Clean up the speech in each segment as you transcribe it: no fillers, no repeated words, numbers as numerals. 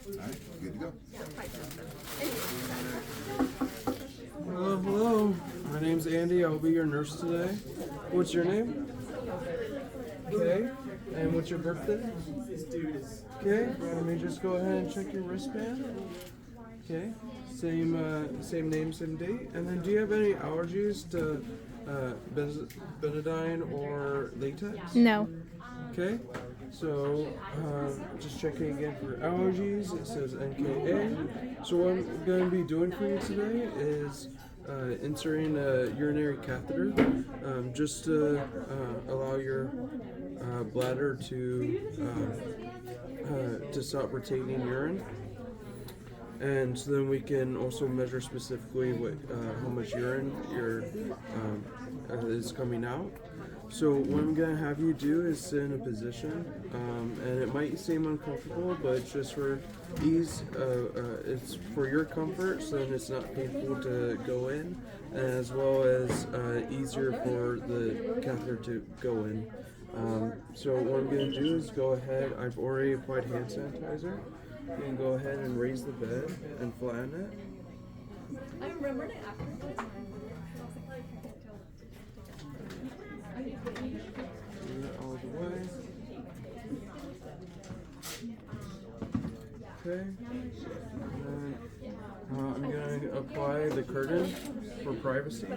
right, good to go. Hello, hello. My name's Andy. I'll be your nurse today. What's your name? Okay. And what's your birthday? Okay. Let me just go ahead and check your wristband. Okay. Same name, same date. And then, do you have any allergies to betadine or latex? No. Okay, so just checking again for allergies. It says NKA. So what I'm going to be doing for you today is inserting a urinary catheter, just to allow your bladder to stop retaining urine. And so then we can also measure specifically how much urine is coming out. So what I'm going to have you do is sit in a position, and it might seem uncomfortable, but it's just for ease, it's for your comfort, so then it's not painful to go in, as well as easier for the catheter to go in. So what I'm going to do is go ahead, I've already applied hand sanitizer. You can go ahead and raise the bed and flatten it. I remembered it afterwards. Do it all the way. Okay. And then I'm going to apply the curtain for privacy.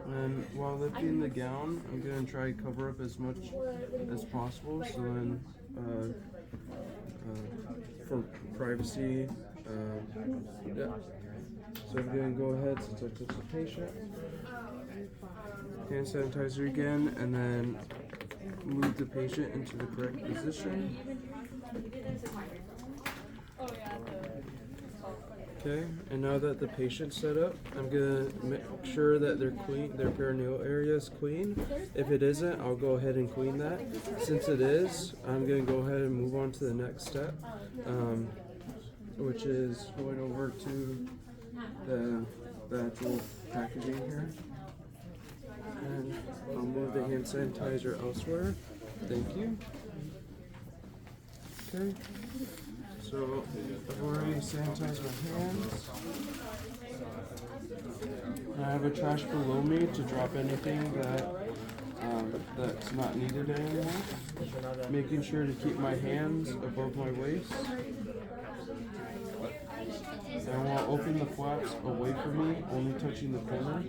And while lifting the gown, I'm going to try to cover up as much as possible, so then for privacy, yeah. So I'm going to go ahead, since I touched the patient, hand sanitizer again, and then move the patient into the correct position. Okay, and now that the patient's set up, I'm gonna make sure that they're clean, their perineal area is clean. If it isn't, I'll go ahead and clean that. Since it is, I'm gonna go ahead and move on to the next step, which is going over to the actual packaging here. And I'll move the hand sanitizer elsewhere. Thank you. Okay. So I've already sanitized my hands. I have a trash below me to drop anything that's not needed anymore. Making sure to keep my hands above my waist. And I want to open the flaps away from me, only touching the corner.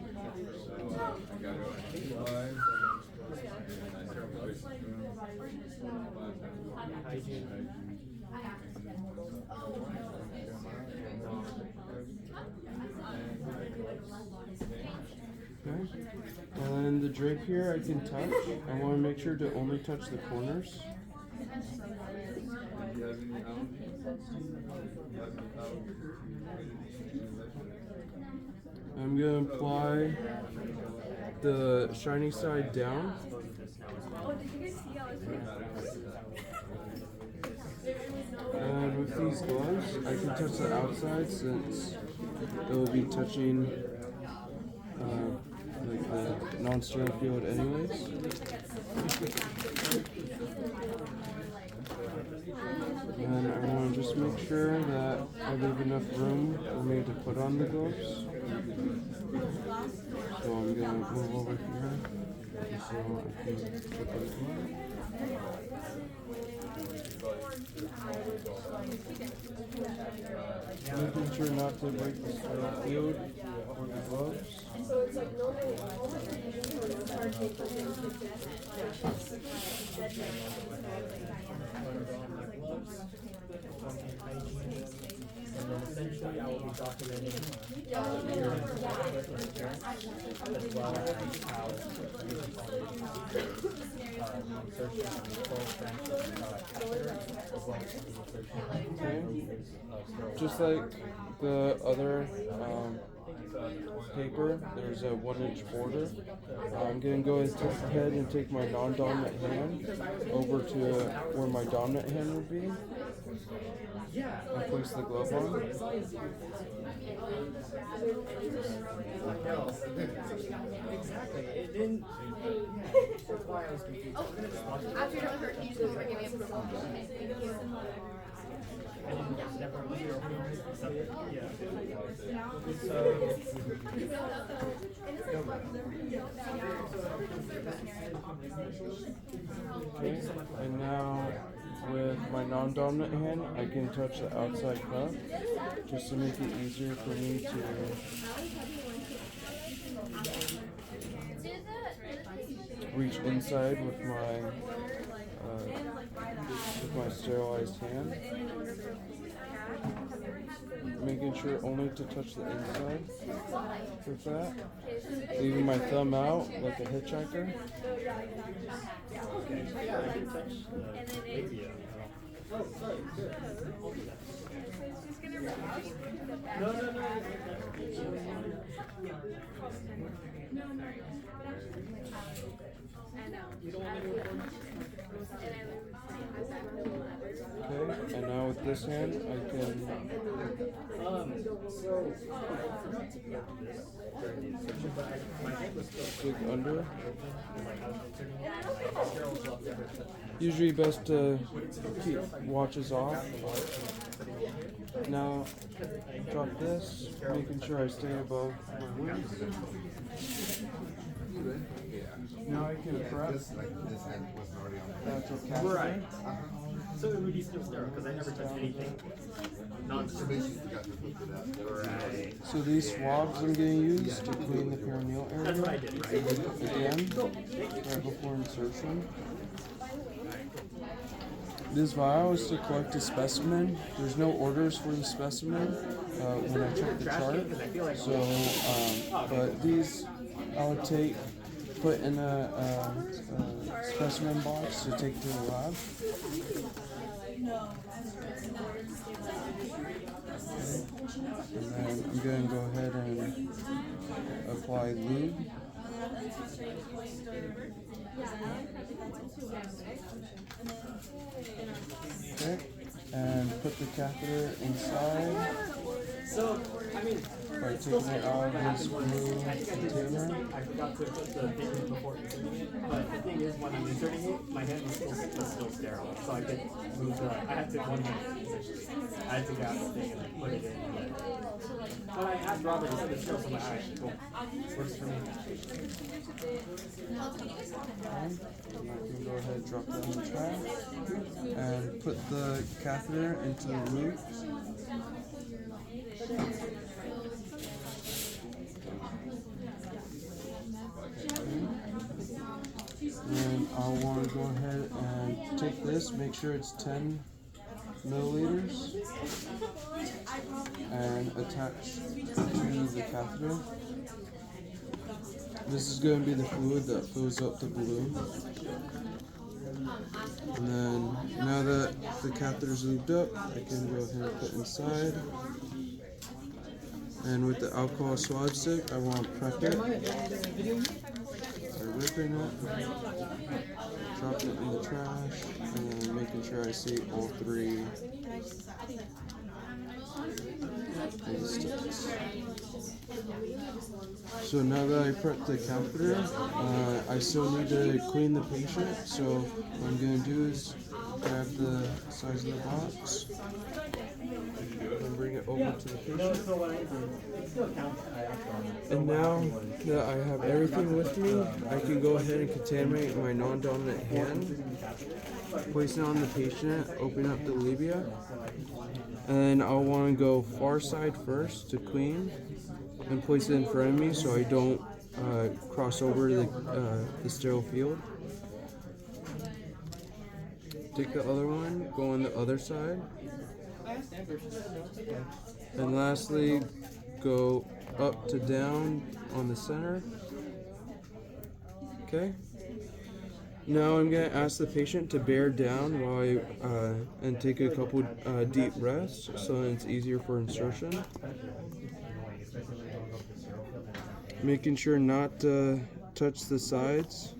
Okay. And then the drape here I can touch. I want to make sure to only touch the corners. I'm going to apply the shiny side down. And with these gloves, I can touch the outside since it will be touching like the non-sterile field anyways. And I want to just make sure that I leave enough room for me to put on the gloves. So I'm going to move over here so I can put those on. Making sure not to break the sterile field or the gloves. And then essentially I will be documenting your as well as how you insertion of the full catheter as well as the insertion of Just like the other paper, there's a 1-inch border. I'm going to go ahead and take my non-dominant hand over to where my dominant hand would be and place the glove on. exactly. Then, that's why I was confused. After you're done with her, can you just go over and give me approval? Okay, thank you. I didn't never zero accept it. Yeah. Okay, and now with my non-dominant hand, I can touch the outside cuff just to make it easier for me to reach inside with my sterilized hand. Making sure only to touch the inside with that. Leaving my thumb out like a hitchhiker. Okay. Yeah, I can touch the labia. No. Okay, and now with this hand, I can dig under. Usually best to keep watches off. Now drop this, making sure I stay above my wings. Now I can prep. That's a catheter. Right. So it would be still sterile because I never touched anything. Right. So these swabs I'm going to use to clean the perineal area. That's what I did, right? Again, right before insertion. This vial is to collect a specimen. There's no orders for the specimen when I check the chart. So, but these I would put in a specimen box to take to the lab. And then I'm going to go ahead and apply lube. Okay, and put the catheter inside. So, I mean, by taking it out of this blue container. I forgot to put the thing in before inserting it, but the thing is, when I'm inserting it, my hand was still sterile, so I could move the, I had to one hand, essentially. I had to grab the thing and then put it in. But I asked Robert, he said it's still, so I'm like, alright, cool. Works for me. And I can go ahead and drop that in the trash. And put the catheter into the loop. And I'll want to go ahead and take this, make sure it's 10 milliliters, and attach to the catheter. This is going to be the fluid that fills up the balloon. And then, now that the catheter's lubed up, I can go ahead and put inside. And with the alcohol swab stick, I want to prep it. By ripping it, dropping it in the trash, and then making sure I see all three of the sticks. So now that I prepped the catheter, I still need to clean the patient. So what I'm going to do is grab the size of the box and bring it over to the patient. And now that I have everything with me, I can go ahead and contaminate my non-dominant hand, place it on the patient, open up the labia, and then I'll want to go far side first to clean and place it in front of me so I don't cross over the sterile field. Take the other one, go on the other side. And lastly, go up to down on the center. Okay. Now I'm going to ask the patient to bear down while I and take a couple deep breaths so that it's easier for insertion. Making sure not to touch the sides.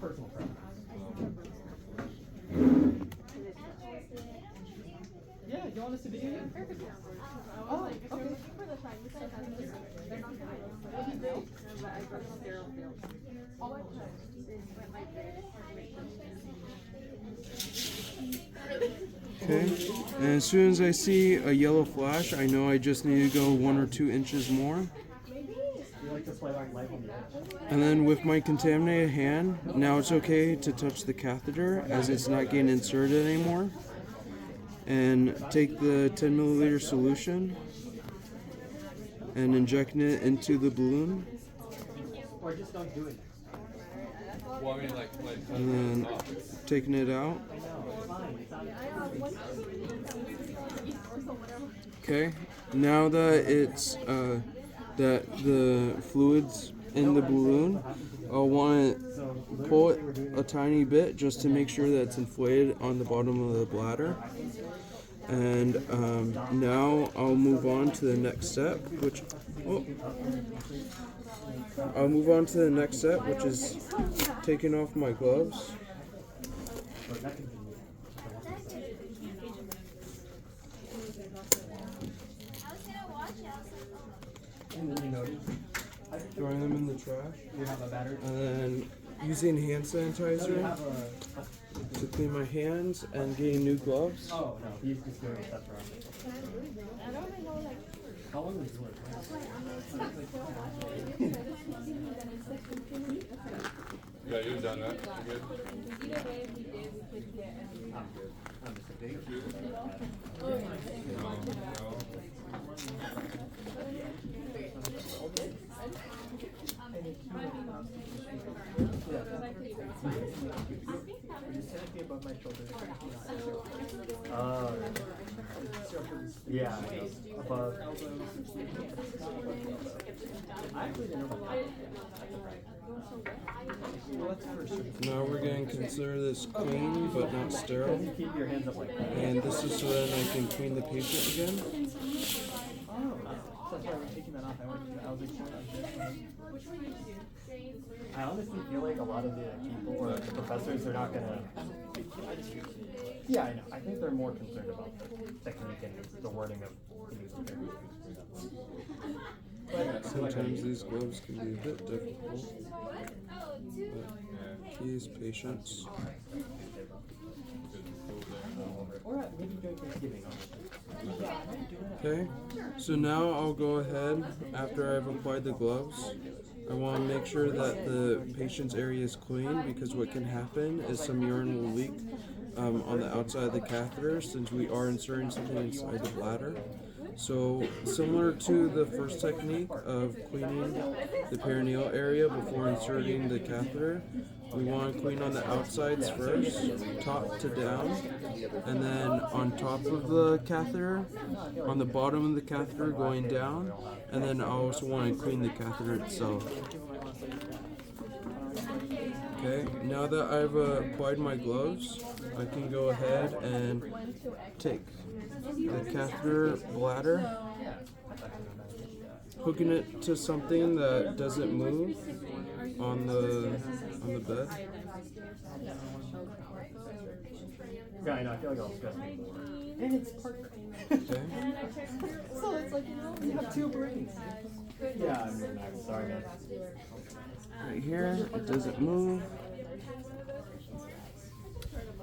Yeah, you want us to video you? Oh, okay. Okay, and as soon as I see a yellow flash, I know I just need to go 1 or 2 inches more. You like to play like life on the edge? And then with my contaminated hand, now it's okay to touch the catheter as it's not getting inserted anymore. And take the 10 milliliter solution and injecting it into the balloon. Or just don't do it. Well, I mean, like And then taking it out. Okay, now that it's that the fluid's in the balloon, I'll want to pull it a tiny bit just to make sure that it's inflated on the bottom of the bladder. And now I'll move on to the next step, which is taking off my gloves. Throwing them in the trash. You have a battery? And then using hand sanitizer to clean my hands and getting new gloves. Oh, no, he's just doing stuff around. How long was yours? yeah, you've done that. You good? I'm just a big above my shoulders. Yeah, above. I actually didn't know about that. Now we're going to consider this clean but not sterile. Keep your hands up like that. And this is so that I can clean the patient again. Oh, that's why I was taking that off. I was I honestly feel like a lot of the people or the professors are not gonna. Yeah, I know. I think they're more concerned about the technique and the wording of the but Sometimes these gloves can be a bit difficult. But keys, patience. or maybe during Thanksgiving. Okay, so now I'll go ahead after I've applied the gloves. I want to make sure that the patient's area is clean because what can happen is some urine will leak on the outside of the catheter since we are inserting something inside the bladder. So similar to the first technique of cleaning the perineal area before inserting the catheter, we want to clean on the outsides first, top to down, and then on top of the catheter, on the bottom of the catheter going down, and then I also want to clean the catheter itself. Okay, now that I've applied my gloves, I can go ahead and take the catheter bladder, hooking it to something that doesn't move on the bed. Yeah, I know. I feel like I'll stress me more. And it's partner. Okay. So it's like, you have two brains. Yeah, I'm sorry, man. Right here, it doesn't move.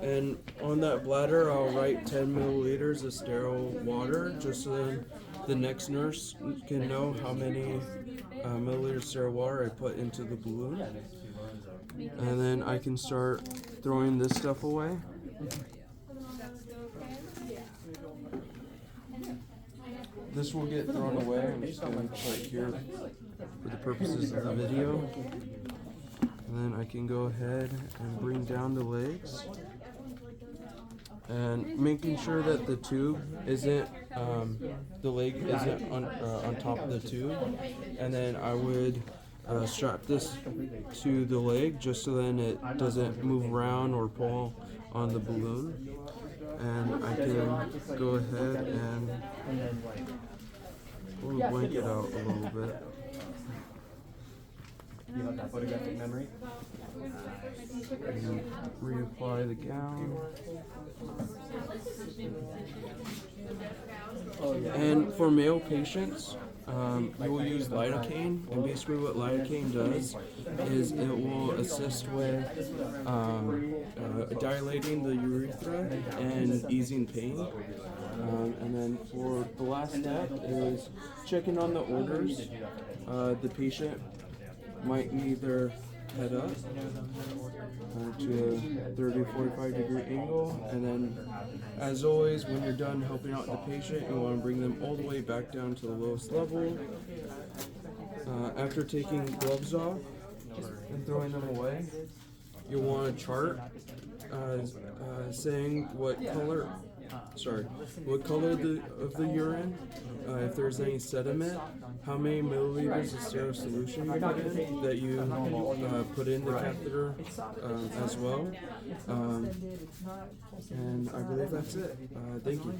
And on that bladder, I'll write 10 milliliters of sterile water, just so then the next nurse can know how many milliliters of sterile water I put into the balloon. And then I can start throwing this stuff away. This will get thrown away. I'm just going to put it here for the purposes of the video. And then I can go ahead and bring down the legs. And making sure that the tube isn't, the leg isn't on top of the tube. And then I would strap this to the leg just so then it doesn't move around or pull on the balloon. And I can go ahead and pull the blanket out a little bit. You have that photographic memory? And reapply the gown. And for male patients, you will use lidocaine, and basically what lidocaine does is it will assist with dilating the urethra and easing pain. And then for the last step is checking on the orders. The patient might need their head up to a 30 to 45 degree angle, and then as always when you're done helping out the patient you want to bring them all the way back down to the lowest level. After taking gloves off and throwing them away, you'll want a chart saying what color of the urine, if there's any sediment, how many milliliters of sterile solution you put in, that you put in the catheter as well. And I believe that's it. Thank you.